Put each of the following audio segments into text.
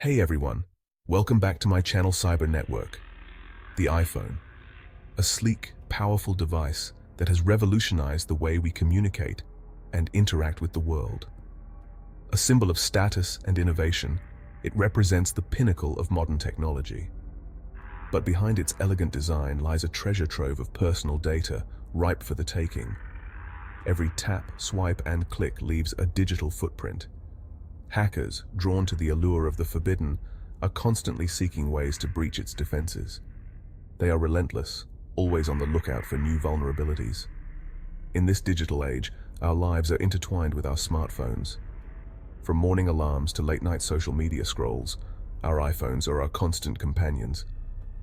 Hey everyone, welcome back to my channel Cyber Network. The iPhone, a sleek, powerful device that has revolutionized the way we communicate and interact with the world. A symbol of status and innovation, it represents the pinnacle of modern technology. But behind its elegant design lies a treasure trove of personal data ripe for the taking. Every tap, swipe, and click leaves a digital footprint. Hackers, drawn to the allure of the forbidden, are constantly seeking ways to breach its defenses. They are relentless, always on the lookout for new vulnerabilities. In this digital age, our lives are intertwined with our smartphones. From morning alarms to late-night social media scrolls, our iPhones are our constant companions.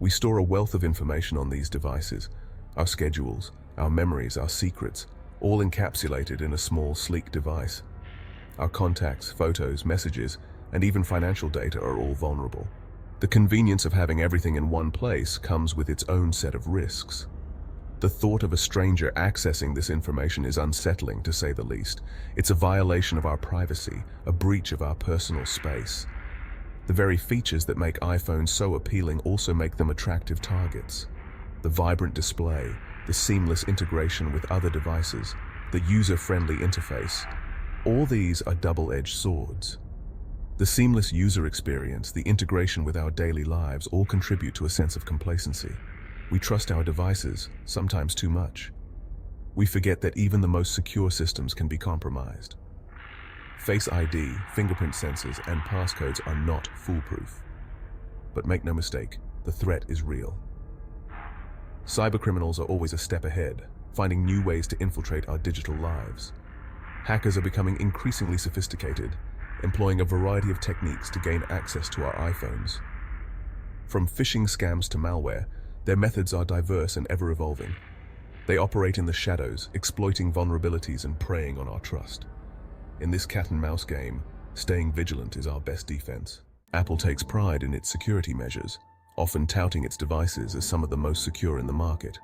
We store a wealth of information on these devices, our schedules, our memories, our secrets, all encapsulated in a small, sleek device. Our contacts, photos, messages, and even financial data are all vulnerable. The convenience of having everything in one place comes with its own set of risks. The thought of a stranger accessing this information is unsettling, to say the least. It's a violation of our privacy, a breach of our personal space. The very features that make iPhones so appealing also make them attractive targets. The vibrant display, the seamless integration with other devices, the user-friendly interface, all these are double-edged swords. The seamless user experience, the integration with our daily lives all contribute to a sense of complacency. We trust our devices, sometimes too much. We forget that even the most secure systems can be compromised. Face ID, fingerprint sensors, and passcodes are not foolproof. But make no mistake, the threat is real. Cybercriminals are always a step ahead, finding new ways to infiltrate our digital lives. Hackers are becoming increasingly sophisticated, employing a variety of techniques to gain access to our iPhones. From phishing scams to malware, their methods are diverse and ever-evolving. They operate in the shadows, exploiting vulnerabilities and preying on our trust. In this cat-and-mouse game, staying vigilant is our best defense. Apple takes pride in its security measures, often touting its devices as some of the most secure in the market.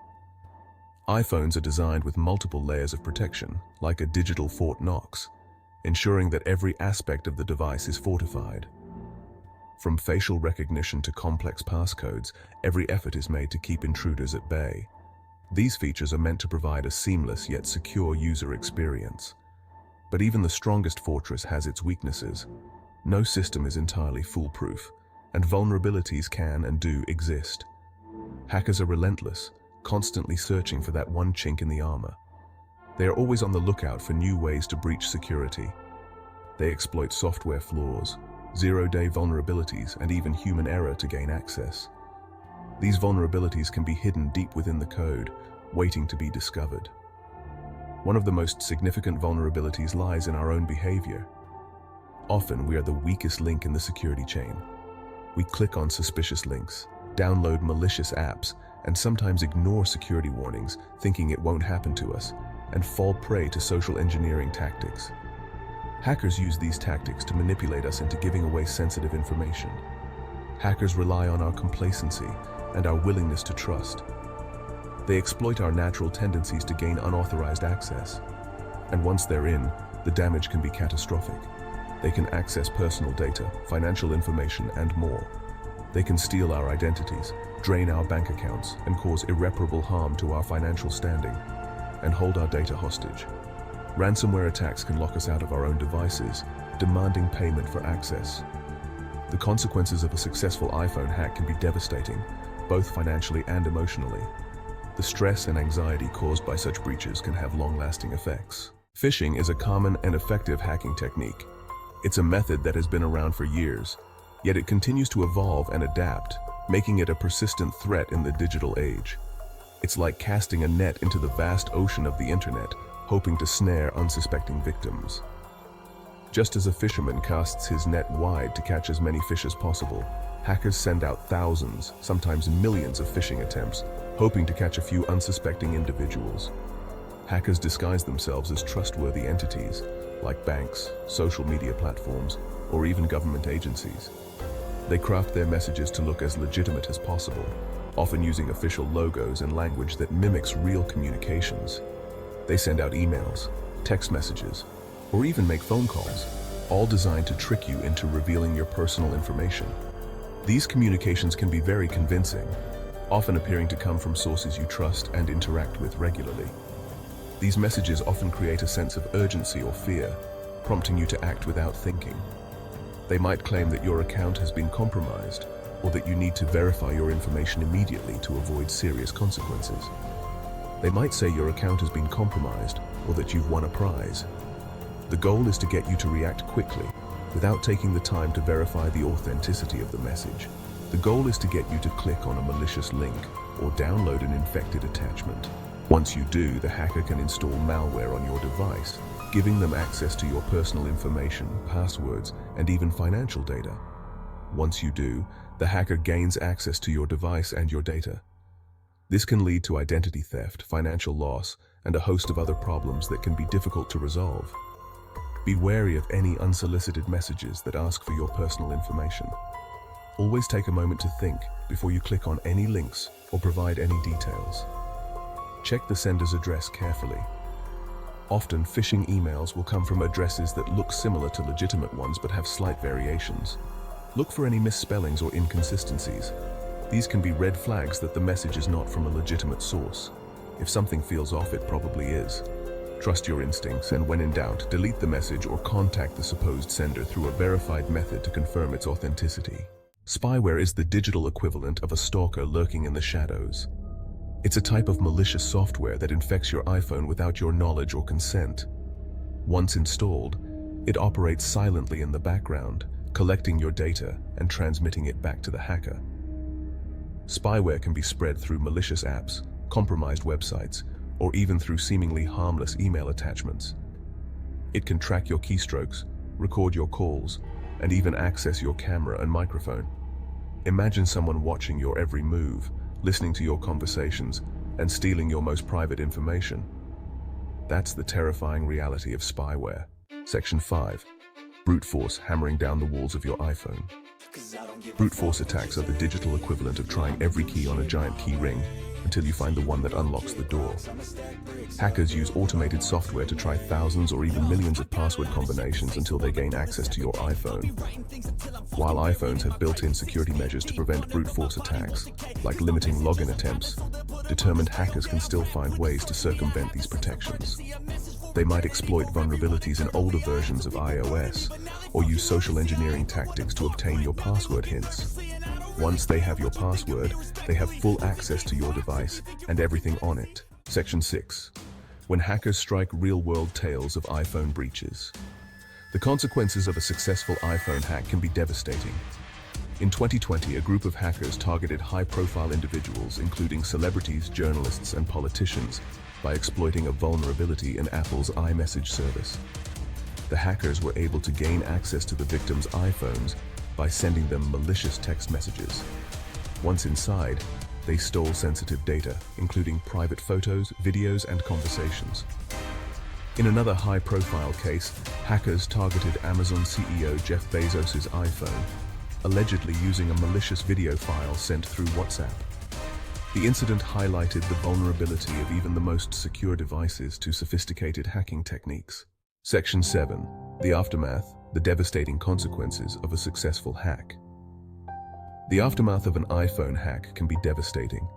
iPhones are designed with multiple layers of protection, like a digital Fort Knox, ensuring that every aspect of the device is fortified. From facial recognition to complex passcodes, every effort is made to keep intruders at bay. These features are meant to provide a seamless yet secure user experience. But even the strongest fortress has its weaknesses. No system is entirely foolproof, and vulnerabilities can and do exist. Hackers are relentless, constantly searching for that one chink in the armor. They are always on the lookout for new ways to breach security. They exploit software flaws, zero-day vulnerabilities, and even human error to gain access. These vulnerabilities can be hidden deep within the code, waiting to be discovered. One of the most significant vulnerabilities lies in our own behavior. Often we are the weakest link in the security chain. We click on suspicious links, download malicious apps, and sometimes ignore security warnings, thinking it won't happen to us, and fall prey to social engineering tactics. Hackers use these tactics to manipulate us into giving away sensitive information. Hackers rely on our complacency and our willingness to trust. They exploit our natural tendencies to gain unauthorized access. And once they're in, the damage can be catastrophic. They can access personal data, financial information, and more. They can steal our identities, drain our bank accounts, and cause irreparable harm to our financial standing, and hold our data hostage. Ransomware attacks can lock us out of our own devices, demanding payment for access. The consequences of a successful iPhone hack can be devastating, both financially and emotionally. The stress and anxiety caused by such breaches can have long-lasting effects. Phishing is a common and effective hacking technique. It's a method that has been around for years, yet it continues to evolve and adapt, making it a persistent threat in the digital age. It's like casting a net into the vast ocean of the internet, hoping to snare unsuspecting victims. Just as a fisherman casts his net wide to catch as many fish as possible, hackers send out thousands, sometimes millions of phishing attempts, hoping to catch a few unsuspecting individuals. Hackers disguise themselves as trustworthy entities, like banks, social media platforms, or even government agencies. They craft their messages to look as legitimate as possible, often using official logos and language that mimics real communications. They send out emails, text messages, or even make phone calls, all designed to trick you into revealing your personal information. These communications can be very convincing, often appearing to come from sources you trust and interact with regularly. These messages often create a sense of urgency or fear, prompting you to act without thinking. They might claim that your account has been compromised, or that you need to verify your information immediately to avoid serious consequences. They might say your account has been compromised, or that you've won a prize. The goal is to get you to react quickly, without taking the time to verify the authenticity of the message. The goal is to get you to click on a malicious link or download an infected attachment. Once you do, the hacker can install malware on your device, giving them access to your personal information, passwords, and even financial data. Once you do, the hacker gains access to your device and your data. This can lead to identity theft, financial loss, and a host of other problems that can be difficult to resolve. Be wary of any unsolicited messages that ask for your personal information. Always take a moment to think before you click on any links or provide any details. Check the sender's address carefully. Often, phishing emails will come from addresses that look similar to legitimate ones but have slight variations. Look for any misspellings or inconsistencies. These can be red flags that the message is not from a legitimate source. If something feels off, it probably is. Trust your instincts, and when in doubt, delete the message or contact the supposed sender through a verified method to confirm its authenticity. Spyware is the digital equivalent of a stalker lurking in the shadows. It's a type of malicious software that infects your iPhone without your knowledge or consent. Once installed, it operates silently in the background, collecting your data and transmitting it back to the hacker. Spyware can be spread through malicious apps, compromised websites, or even through seemingly harmless email attachments. It can track your keystrokes, record your calls, and even access your camera and microphone. Imagine someone watching your every move, listening to your conversations, and stealing your most private information. That's the terrifying reality of spyware. Section 5. Brute force hammering down the walls of your iPhone. Brute force attacks are the digital equivalent of trying every key on a giant key ring until you find the one that unlocks the door. Hackers use automated software to try thousands or even millions of password combinations until they gain access to your iPhone. While iPhones have built-in security measures to prevent brute force attacks, like limiting login attempts, determined hackers can still find ways to circumvent these protections. They might exploit vulnerabilities in older versions of iOS, or use social engineering tactics to obtain your password hints. Once they have your password, they have full access to your device and everything on it. Section 6. When hackers strike real-world tales of iPhone breaches. The consequences of a successful iPhone hack can be devastating. In 2020, a group of hackers targeted high-profile individuals, including celebrities, journalists, and politicians, by exploiting a vulnerability in Apple's iMessage service. The hackers were able to gain access to the victims' iPhones by sending them malicious text messages. Once inside, they stole sensitive data, including private photos, videos, and conversations. In another high-profile case, hackers targeted Amazon CEO Jeff Bezos' iPhone, allegedly using a malicious video file sent through WhatsApp. The incident highlighted the vulnerability of even the most secure devices to sophisticated hacking techniques. Section 7. The aftermath, the devastating consequences of a successful hack. The aftermath of an iPhone hack can be devastating.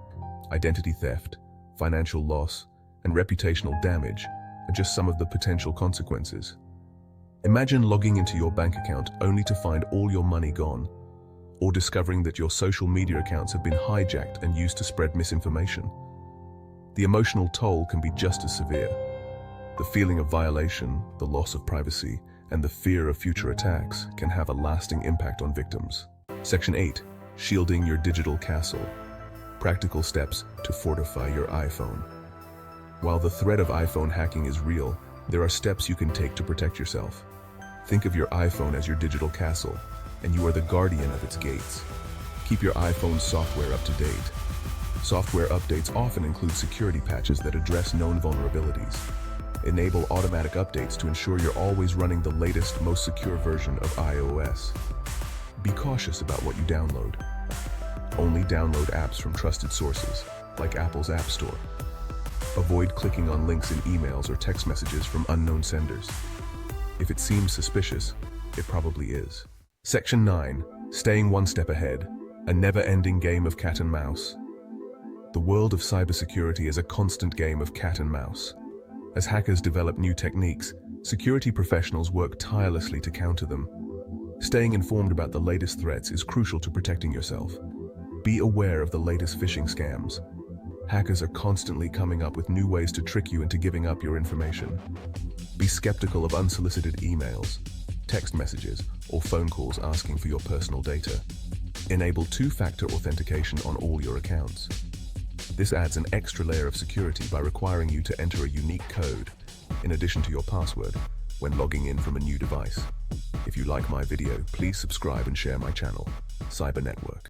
Identity theft, financial loss, and reputational damage are just some of the potential consequences. Imagine logging into your bank account only to find all your money gone, or discovering that your social media accounts have been hijacked and used to spread misinformation. The emotional toll can be just as severe. The feeling of violation, the loss of privacy, and the fear of future attacks can have a lasting impact on victims. Section 8. Shielding your digital castle. Practical steps to fortify your iPhone. While the threat of iPhone hacking is real, there are steps you can take to protect yourself. Think of your iPhone as your digital castle, and you are the guardian of its gates. Keep your iPhone's software up to date. Software updates often include security patches that address known vulnerabilities. Enable automatic updates to ensure you're always running the latest, most secure version of iOS. Be cautious about what you download. Only download apps from trusted sources, like Apple's App Store. Avoid clicking on links in emails or text messages from unknown senders. If it seems suspicious, It probably is. Section 9. Staying one step ahead. A never-ending game of cat and mouse. The world of cybersecurity is a constant game of cat and mouse. As hackers develop new techniques, security professionals work tirelessly to counter them. Staying informed about the latest threats is crucial to protecting yourself. Be aware of the latest phishing scams. Hackers are constantly coming up with new ways to trick you into giving up your information. Be skeptical of unsolicited emails, text messages, or phone calls asking for your personal data. Enable two-factor authentication on all your accounts. This adds an extra layer of security by requiring you to enter a unique code, in addition to your password, when logging in from a new device. If you like my video, please subscribe and share my channel, Cyber Network.